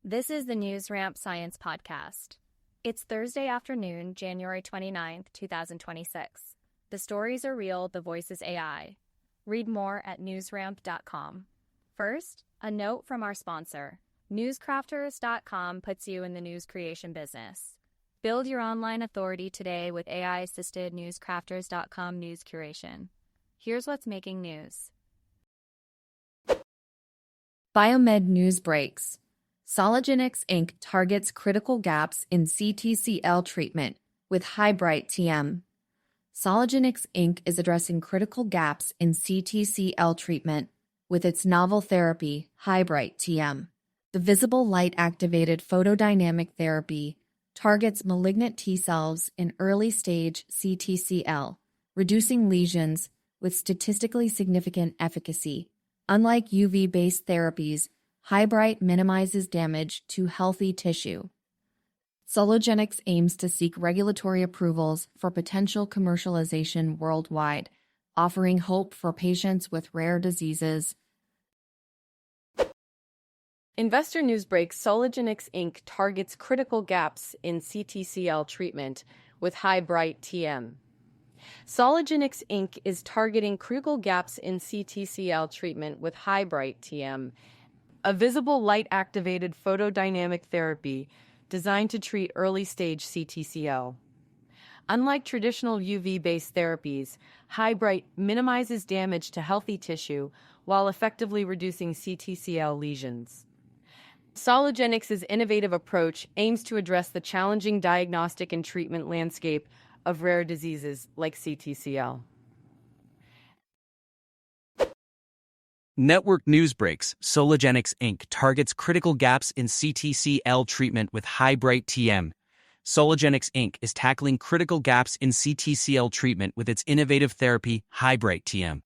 This is the NewsRamp Science Podcast. It's Thursday afternoon, January 29th, 2026. The stories are real, the voice is AI. Read more at newsramp.com. First, a note from our sponsor. Newscrafters.com puts you in the news creation business. Build your online authority today with AI-assisted newscrafters.com news curation. Here's what's making news. Biomed news breaks. Soligenix Inc. targets critical gaps in CTCL treatment with HyBryte TM. Soligenix Inc. is addressing critical gaps in CTCL treatment with its novel therapy, HyBryte TM. The visible light-activated photodynamic therapy targets malignant T cells in early-stage CTCL, reducing lesions with statistically significant efficacy. Unlike UV-based therapies, HyBryte minimizes damage to healthy tissue. Soligenix aims to seek regulatory approvals for potential commercialization worldwide, offering hope for patients with rare diseases. Investor news breaks: Soligenix Inc. targets critical gaps in CTCL treatment with HyBryte TM. Soligenix Inc. is targeting critical gaps in CTCL treatment with HyBryte TM, a visible light-activated photodynamic therapy designed to treat early-stage CTCL. Unlike traditional UV-based therapies, HyBryte minimizes damage to healthy tissue while effectively reducing CTCL lesions. Soligenix's innovative approach aims to address the challenging diagnostic and treatment landscape of rare diseases like CTCL. Network news breaks: Soligenix Inc. targets critical gaps in CTCL treatment with HyBryte TM. Soligenix Inc. is tackling critical gaps in CTCL treatment with its innovative therapy, HyBryte TM.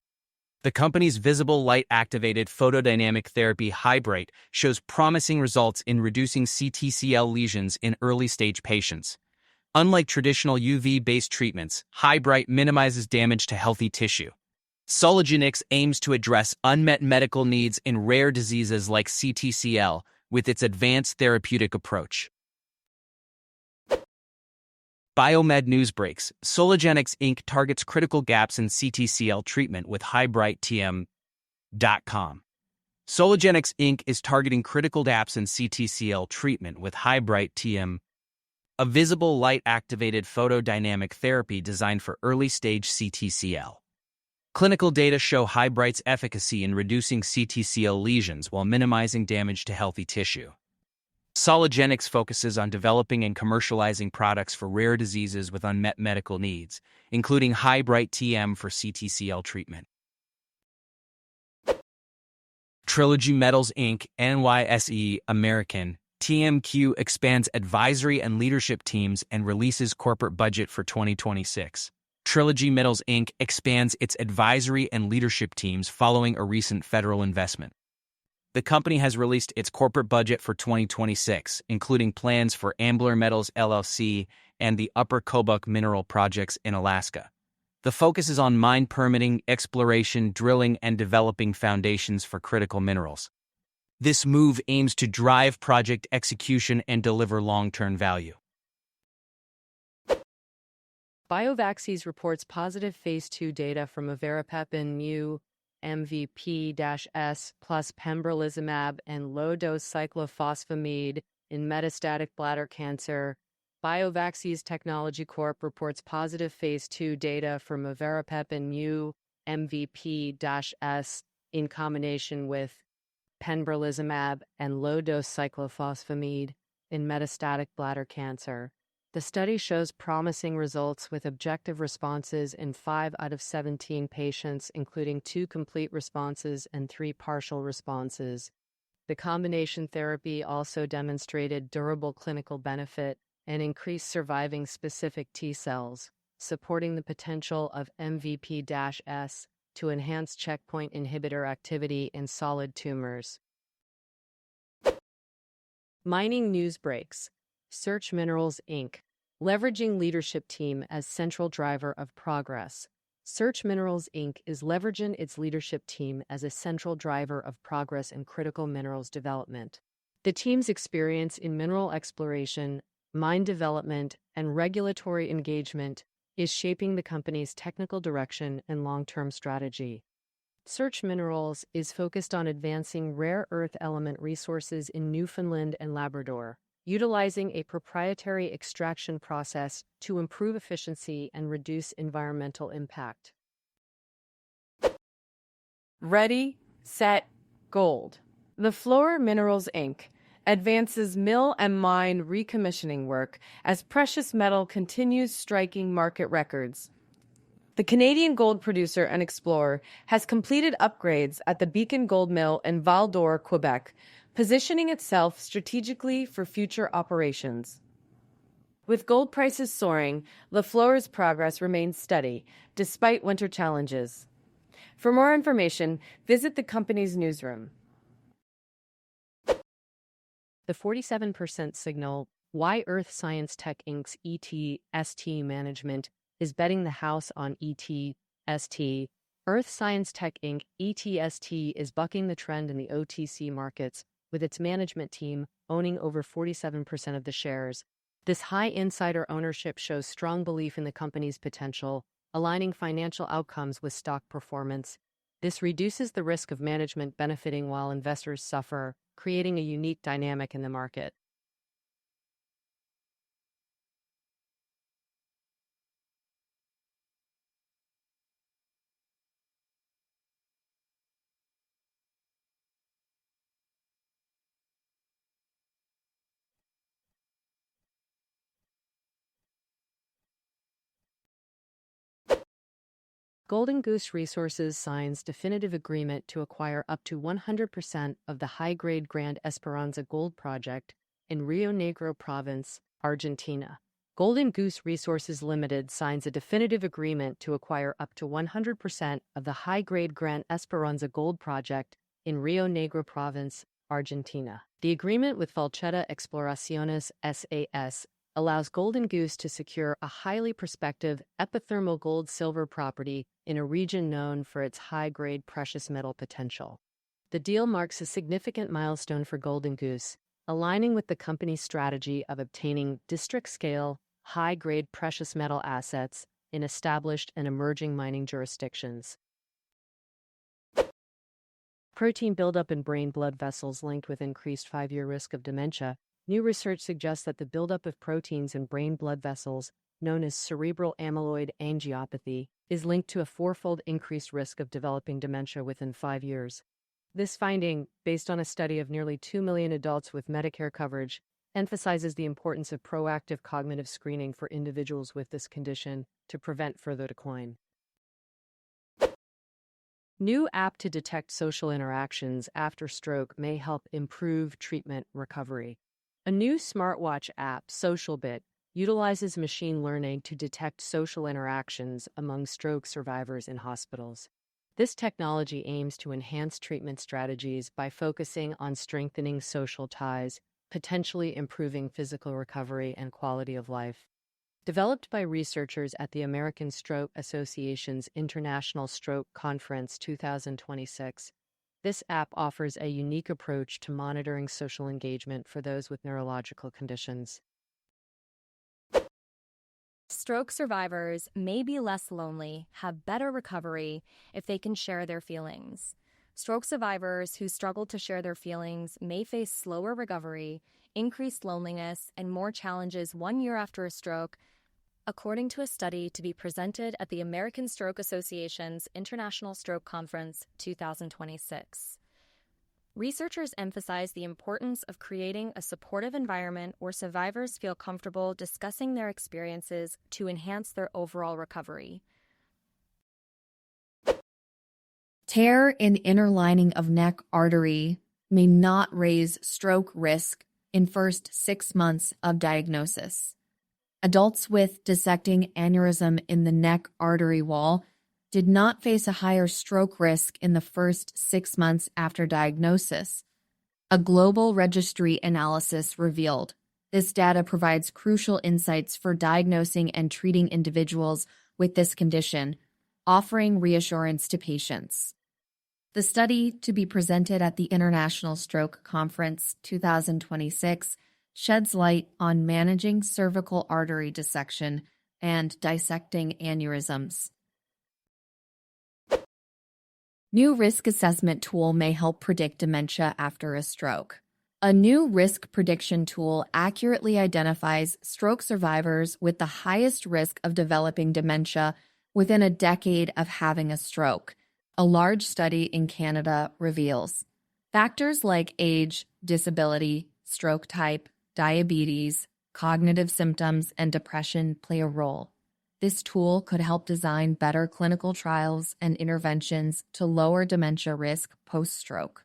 The company's visible light-activated photodynamic therapy, HyBryte, shows promising results in reducing CTCL lesions in early-stage patients. Unlike traditional UV-based treatments, HyBryte minimizes damage to healthy tissue. Soligenix aims to address unmet medical needs in rare diseases like CTCL with its advanced therapeutic approach. Biomed news breaks: Soligenix Inc. targets critical gaps in CTCL treatment with HyBryte TM.com. Soligenix Inc. is targeting critical gaps in CTCL treatment with HyBryte TM, a visible light-activated photodynamic therapy designed for early-stage CTCL. Clinical data show HyBryte's efficacy in reducing CTCL lesions while minimizing damage to healthy tissue. Soligenix focuses on developing and commercializing products for rare diseases with unmet medical needs, including HyBryte TM for CTCL treatment. Trilogy Metals Inc. NYSE American TMQ expands advisory and leadership teams and releases corporate budget for 2026. Trilogy Metals Inc. expands its advisory and leadership teams following a recent federal investment. The company has released its corporate budget for 2026, including plans for Ambler Metals LLC and the Upper Kobuk mineral projects in Alaska. The focus is on mine permitting, exploration, drilling, and developing foundations for critical minerals. This move aims to drive project execution and deliver long-term value. Biovaxes reports positive Phase 2 data from Avaripepin mu MVP-S plus pembrolizumab and low-dose cyclophosphamide in metastatic bladder cancer. Biovaxes Technology Corp. reports positive Phase 2 data from Avaripepin mu MVP-S in combination with pembrolizumab and low-dose cyclophosphamide in metastatic bladder cancer. The study shows promising results with objective responses in 5 out of 17 patients, including 2 complete responses and 3 partial responses. The combination therapy also demonstrated durable clinical benefit and increased surviving specific T cells, supporting the potential of MVP-S to enhance checkpoint inhibitor activity in solid tumors. Mining news breaks: Search Minerals Inc. leveraging leadership team as central driver of progress. Search Minerals Inc. is leveraging its leadership team as a central driver of progress in critical minerals development. The team's experience in mineral exploration, mine development, and regulatory engagement is shaping the company's technical direction and long-term strategy. Search Minerals is focused on advancing rare earth element resources in Newfoundland and Labrador, utilizing a proprietary extraction process to improve efficiency and reduce environmental impact. Ready, set, gold. The Fluor Minerals Inc. advances mill and mine recommissioning work as precious metal continues striking market records. The Canadian gold producer and explorer has completed upgrades at the Beacon Gold Mill in Val-d'Or, Quebec, positioning itself strategically for future operations. With gold prices soaring, the Fluor's progress remains steady, despite winter challenges. For more information, visit the company's newsroom. The 47% signal why Earth Science Tech Inc.'s ETST management is betting the house on ETST. Earth Science Tech Inc. ETST is bucking the trend in the OTC markets, with its management team owning over 47% of the shares. This high insider ownership shows strong belief in the company's potential, aligning financial outcomes with stock performance. This reduces the risk of management benefiting while investors suffer, creating a unique dynamic in the market. Golden Goose Resources signs definitive agreement to acquire up to 100% of the high-grade Grand Esperanza gold project in Rio Negro province, Argentina. Golden Goose Resources Limited signs a definitive agreement to acquire up to 100% of the high-grade Grand Esperanza gold project in Rio Negro province, Argentina. The agreement with Falchetta Exploraciones SAS allows Golden Goose to secure a highly prospective epithermal gold-silver property in a region known for its high-grade precious metal potential. The deal marks a significant milestone for Golden Goose, aligning with the company's strategy of obtaining district-scale, high-grade precious metal assets in established and emerging mining jurisdictions. Protein buildup in brain blood vessels linked with increased 5-year risk of dementia. New research suggests that the buildup of proteins in brain blood vessels, known as cerebral amyloid angiopathy, is linked to a 4-fold increased risk of developing dementia within 5 years. This finding, based on a study of nearly 2 million adults with Medicare coverage, emphasizes the importance of proactive cognitive screening for individuals with this condition to prevent further decline. New app to detect social interactions after stroke may help improve treatment recovery. A new smartwatch app, SocialBit, utilizes machine learning to detect social interactions among stroke survivors in hospitals. This technology aims to enhance treatment strategies by focusing on strengthening social ties, potentially improving physical recovery and quality of life. Developed by researchers at the American Stroke Association's International Stroke Conference 2026, this app offers a unique approach to monitoring social engagement for those with neurological conditions. Stroke survivors may be less lonely, have better recovery if they can share their feelings. Stroke survivors who struggle to share their feelings may face slower recovery, increased loneliness, and more challenges 1 year after a stroke, according to a study to be presented at the American Stroke Association's International Stroke Conference 2026. Researchers emphasize the importance of creating a supportive environment where survivors feel comfortable discussing their experiences to enhance their overall recovery. Tear in inner lining of neck artery may not raise stroke risk in first 6 months of diagnosis. Adults with dissecting aneurysm in the neck artery wall did not face a higher stroke risk in the first 6 months after diagnosis. A global registry analysis revealed. This data provides crucial insights for diagnosing and treating individuals with this condition, offering reassurance to patients. The study, to be presented at the International Stroke Conference 2026, sheds light on managing cervical artery dissection and dissecting aneurysms. New risk assessment tool may help predict dementia after a stroke. A new risk prediction tool accurately identifies stroke survivors with the highest risk of developing dementia within a decade of having a stroke, a large study in Canada reveals. Factors like age, disability, stroke type, diabetes, cognitive symptoms, and depression play a role. This tool could help design better clinical trials and interventions to lower dementia risk post-stroke.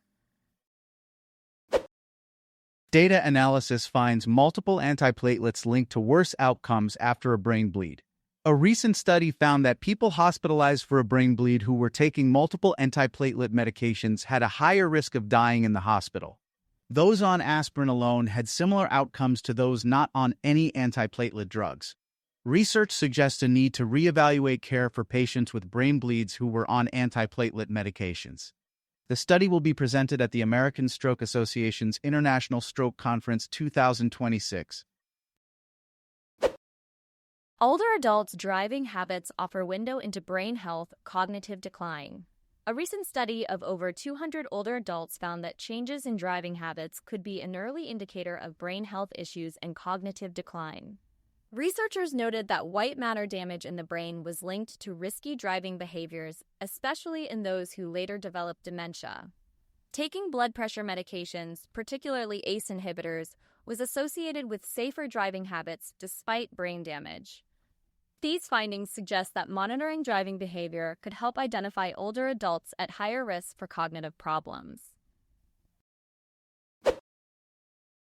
Data analysis finds multiple antiplatelets linked to worse outcomes after a brain bleed. A recent study found that people hospitalized for a brain bleed who were taking multiple antiplatelet medications had a higher risk of dying in the hospital. Those on aspirin alone had similar outcomes to those not on any antiplatelet drugs. Research suggests a need to reevaluate care for patients with brain bleeds who were on antiplatelet medications. The study will be presented at the American Stroke Association's International Stroke Conference 2026. Older adults' driving habits offer window into brain health, cognitive decline. A recent study of over 200 older adults found that changes in driving habits could be an early indicator of brain health issues and cognitive decline. Researchers noted that white matter damage in the brain was linked to risky driving behaviors, especially in those who later developed dementia. Taking blood pressure medications, particularly ACE inhibitors, was associated with safer driving habits despite brain damage. These findings suggest that monitoring driving behavior could help identify older adults at higher risk for cognitive problems.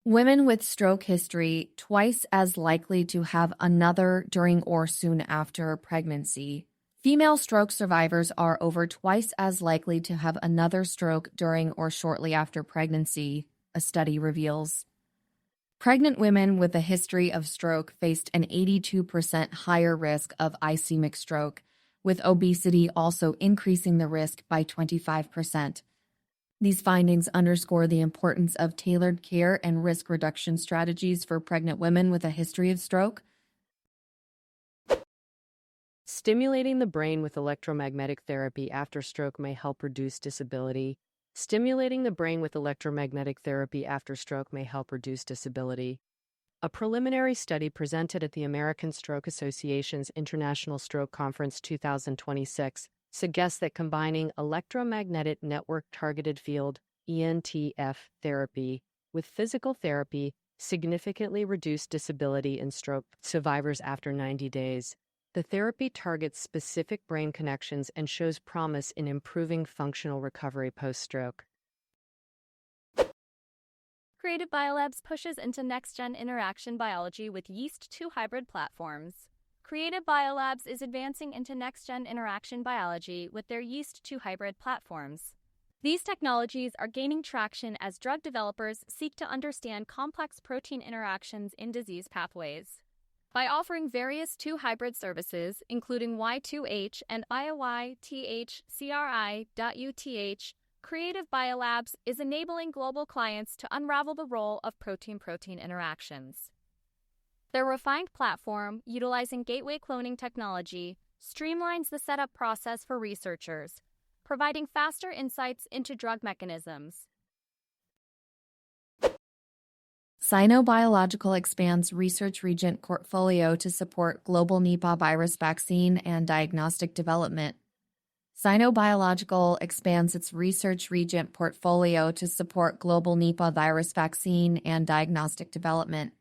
Women with stroke history twice as likely to have another during or soon after pregnancy. Female stroke survivors are over twice as likely to have another stroke during or shortly after pregnancy, a study reveals. Pregnant women with a history of stroke faced an 82% higher risk of ischemic stroke, with obesity also increasing the risk by 25%. These findings underscore the importance of tailored care and risk reduction strategies for pregnant women with a history of stroke. Stimulating the brain with electromagnetic therapy after stroke may help reduce disability. Stimulating the brain with electromagnetic therapy after stroke may help reduce disability. A preliminary study presented at the American Stroke Association's International Stroke Conference 2026 suggests that combining electromagnetic network targeted field (ENTF) therapy with physical therapy significantly reduced disability in stroke survivors after 90 days. The therapy targets specific brain connections and shows promise in improving functional recovery post-stroke. Creative Biolabs pushes into next-gen interaction biology with yeast-2 hybrid platforms. Creative Biolabs is advancing into next-gen interaction biology with their yeast-2 hybrid platforms. These technologies are gaining traction as drug developers seek to understand complex protein interactions in disease pathways. By offering various 2 hybrid services, including Y2H and IOY-THCRI.UTH, Creative Biolabs is enabling global clients to unravel the role of protein-protein interactions. Their refined platform, utilizing gateway cloning technology, streamlines the setup process for researchers, providing faster insights into drug mechanisms. Sinobiological expands research reagent portfolio to support global Nipah virus vaccine and diagnostic development. Sinobiological expands its research reagent portfolio to support global Nipah virus vaccine and diagnostic development.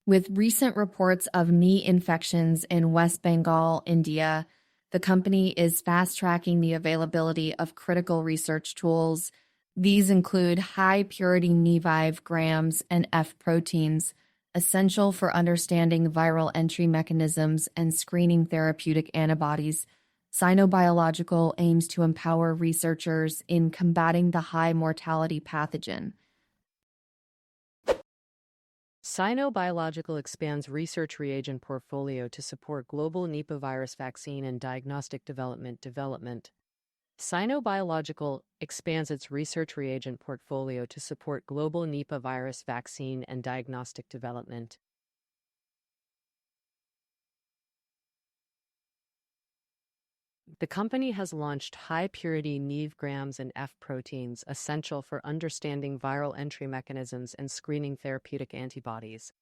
With recent reports of knee infections in West Bengal, India, the company is fast-tracking the availability of critical research tools. These include high-purity Nevive grams and F proteins, essential for understanding viral entry mechanisms and screening therapeutic antibodies. Sinobiological aims to empower researchers in combating the high-mortality pathogen. Sinobiological expands research reagent portfolio to support global Nipah virus vaccine and diagnostic development. Sinobiological expands its research reagent portfolio to support global Nipah virus vaccine and diagnostic development. The company has launched high-purity Neve grams and F proteins essential for understanding viral entry mechanisms and screening therapeutic antibodies.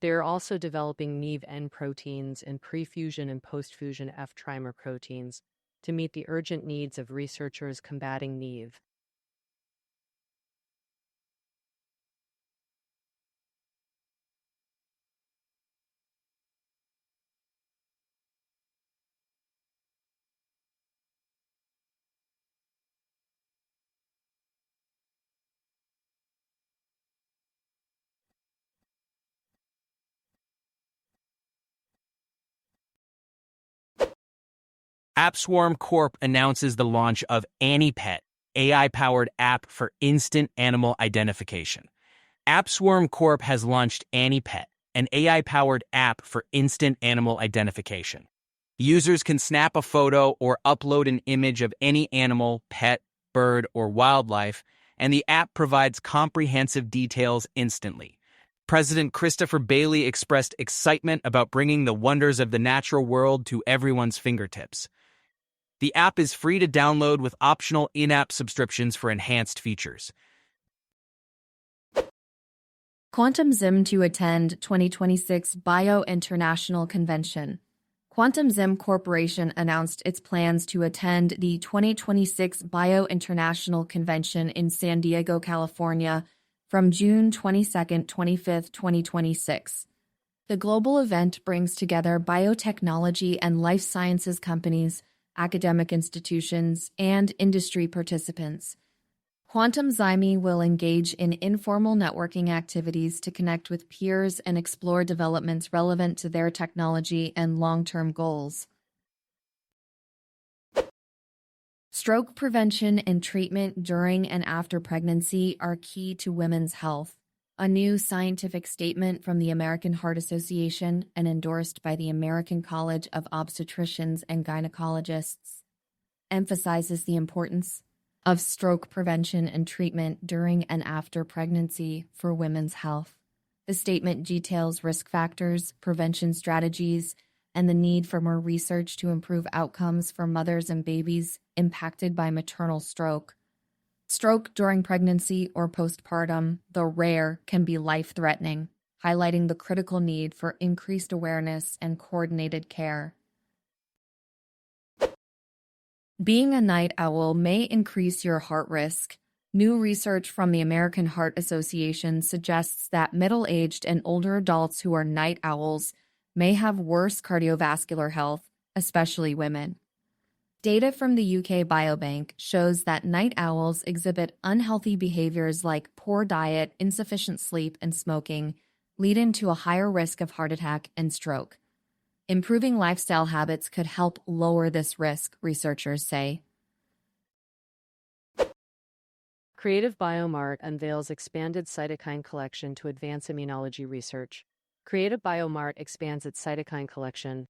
They are also developing Neve N proteins and pre-fusion and post-fusion F trimer proteins to meet the urgent needs of researchers combating Neve. AppSwarm Corp announces the launch of AnyPet, AI-powered app for instant animal identification. AppSwarm Corp has launched AnyPet, an AI-powered app for instant animal identification. Users can snap a photo or upload an image of any animal, pet, bird, or wildlife, and the app provides comprehensive details instantly. President Christopher Bailey expressed excitement about bringing the wonders of the natural world to everyone's fingertips. The app is free to download with optional in-app subscriptions for enhanced features. Quantum Zim to attend 2026 Bio International Convention. Quantum Zim Corporation announced its plans to attend the 2026 Bio International Convention in San Diego, California, from June 22-25, 2026. The global event brings together biotechnology and life sciences companies, academic institutions, and industry participants. Quantum Zyme will engage in informal networking activities to connect with peers and explore developments relevant to their technology and long-term goals. Stroke prevention and treatment during and after pregnancy are key to women's health. A new scientific statement from the American Heart Association and endorsed by the American College of Obstetricians and Gynecologists emphasizes the importance of stroke prevention and treatment during and after pregnancy for women's health. The statement details risk factors, prevention strategies, and the need for more research to improve outcomes for mothers and babies impacted by maternal stroke. Stroke during pregnancy or postpartum, though rare, can be life-threatening, highlighting the critical need for increased awareness and coordinated care. Being a night owl may increase your heart risk. New research from the American Heart Association suggests that middle-aged and older adults who are night owls may have worse cardiovascular health, especially women. Data from the UK Biobank shows that night owls exhibit unhealthy behaviors like poor diet, insufficient sleep, and smoking, leading to a higher risk of heart attack and stroke. Improving lifestyle habits could help lower this risk, researchers say. Creative Biomart unveils expanded cytokine collection to advance immunology research. Creative Biomart expands its cytokine collection,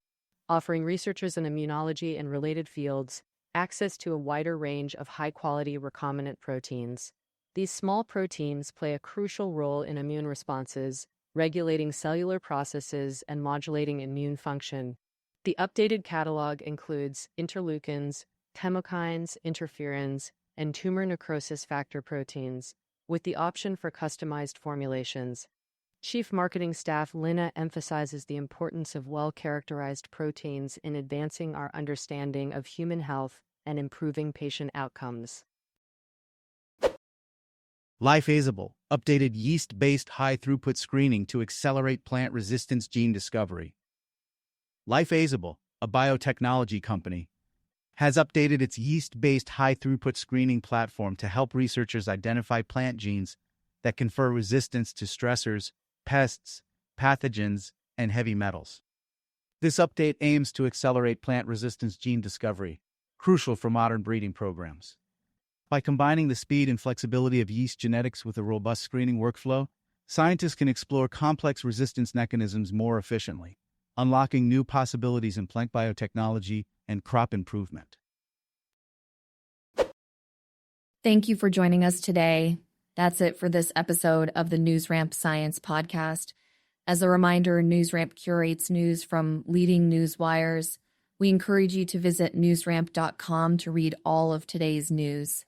offering researchers in immunology and related fields access to a wider range of high-quality recombinant proteins. These small proteins play a crucial role in immune responses, regulating cellular processes and modulating immune function. The updated catalog includes interleukins, chemokines, interferons, and tumor necrosis factor proteins, with the option for customized formulations. Chief Marketing Staff Lina emphasizes the importance of well-characterized proteins in advancing our understanding of human health and improving patient outcomes. Lifeasable, updated yeast-based high-throughput screening to accelerate plant resistance gene discovery. Lifeasable, a biotechnology company, has updated its yeast-based high-throughput screening platform to help researchers identify plant genes that confer resistance to stressors, pests, pathogens, and heavy metals. This update aims to accelerate plant resistance gene discovery, crucial for modern breeding programs. By combining the speed and flexibility of yeast genetics with a robust screening workflow, scientists can explore complex resistance mechanisms more efficiently, unlocking new possibilities in plant biotechnology and crop improvement. Thank you for joining us today. That's it for this episode of the NewsRamp Science Podcast. As a reminder, NewsRamp curates news from leading news wires. We encourage you to visit newsramp.com to read all of today's news.